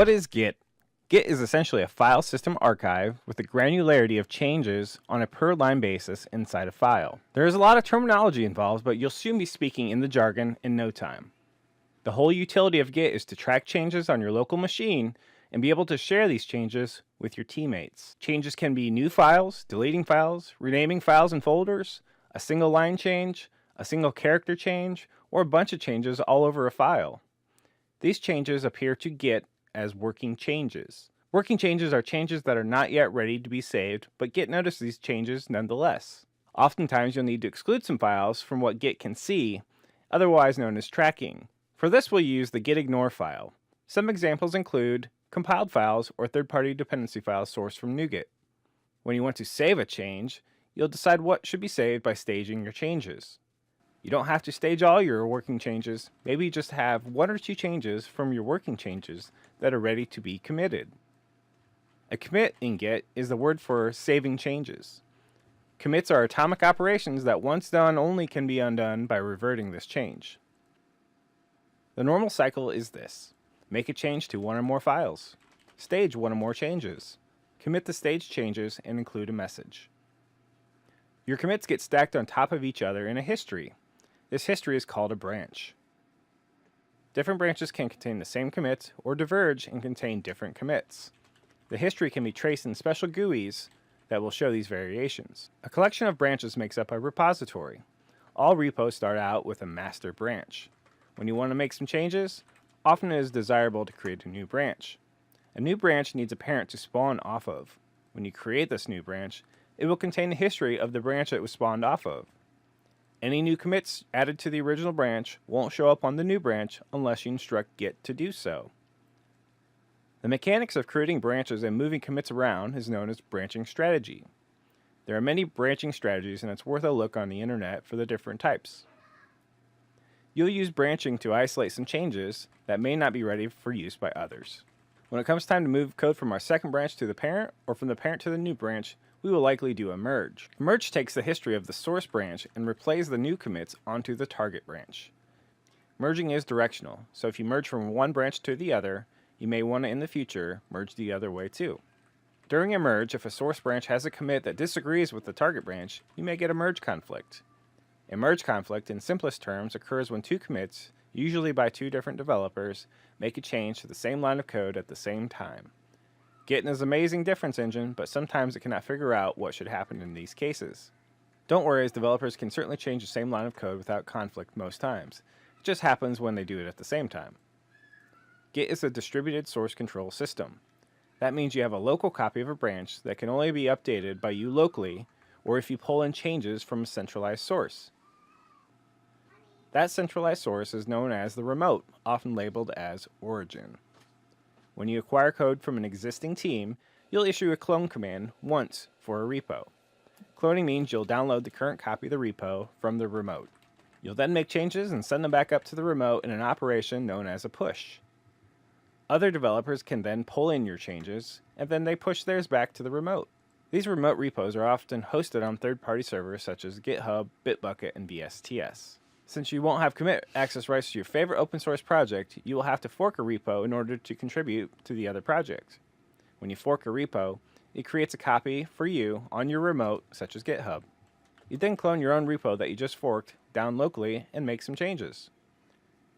What is Git? Git is essentially a file system archive with the granularity of changes on a per line basis inside a file. There is a lot of terminology involved, but you'll soon be speaking in the jargon in no time. The whole utility of Git is to track changes on your local machine and be able to share these changes with your teammates. Changes can be new files, deleting files, renaming files and folders, a single line change, a single character change, or a bunch of changes all over a file. These changes appear to Git as working changes. Working changes are changes that are not yet ready to be saved, but Git notices these changes nonetheless. Oftentimes you'll need to exclude some files from what Git can see, otherwise known as tracking. For this we'll use the gitignore file. Some examples include compiled files or third-party dependency files sourced from NuGet. When you want to save a change, you'll decide what should be saved by staging your changes. You don't have to stage all your working changes, maybe just have one or two changes from your working changes that are ready to be committed. A commit in Git is the word for saving changes. Commits are atomic operations that once done only can be undone by reverting this change. The normal cycle is this: make a change to one or more files, stage one or more changes, commit the staged changes, and include a message. Your commits get stacked on top of each other in a history. This history is called a branch. Different branches can contain the same commit or diverge and contain different commits. The history can be traced in special GUIs that will show these variations. A collection of branches makes up a repository. All repos start out with a master branch. When you want to make some changes, often it is desirable to create a new branch. A new branch needs a parent to spawn off of. When you create this new branch, it will contain the history of the branch it was spawned off of. Any new commits added to the original branch won't show up on the new branch unless you instruct Git to do so. The mechanics of creating branches and moving commits around is known as branching strategy. There are many branching strategies, and it's worth a look on the internet for the different types. You'll use branching to isolate some changes that may not be ready for use by others. When it comes time to move code from our second branch to the parent, or from the parent to the new branch, we will likely do a merge. A merge takes the history of the source branch and replays the new commits onto the target branch. Merging is directional, so if you merge from one branch to the other, you may want to in the future merge the other way too. During a merge, if a source branch has a commit that disagrees with the target branch, you may get a merge conflict. A merge conflict, in simplest terms, occurs when two commits, usually by two different developers, make a change to the same line of code at the same time. Git is an amazing difference engine, but sometimes it cannot figure out what should happen in these cases. Don't worry, as developers can certainly change the same line of code without conflict most times. It just happens when they do it at the same time. Git is a distributed source control system. That means you have a local copy of a branch that can only be updated by you locally, or if you pull in changes from a centralized source. That centralized source is known as the remote, often labeled as origin. When you acquire code from an existing team, you'll issue a clone command once for a repo. Cloning means you'll download the current copy of the repo from the remote. You'll then make changes and send them back up to the remote in an operation known as a push. Other developers can then pull in your changes, and then they push theirs back to the remote. These remote repos are often hosted on third-party servers such as GitHub, Bitbucket, and VSTS. Since you won't have commit access rights to your favorite open source project, you will have to fork a repo in order to contribute to the other project. When you fork a repo, it creates a copy for you on your remote, such as GitHub. You then clone your own repo that you just forked down locally and make some changes.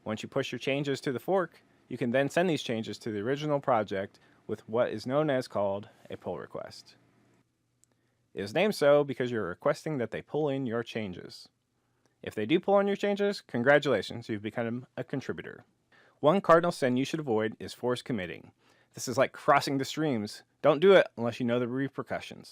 Once you push your changes to the fork, you can then send these changes to the original project with what is known as called a pull request. It is named so because you're requesting that they pull in your changes. If they do pull in your changes, congratulations, you've become a contributor. One cardinal sin you should avoid is force committing. This is like crossing the streams. Don't do it unless you know the repercussions.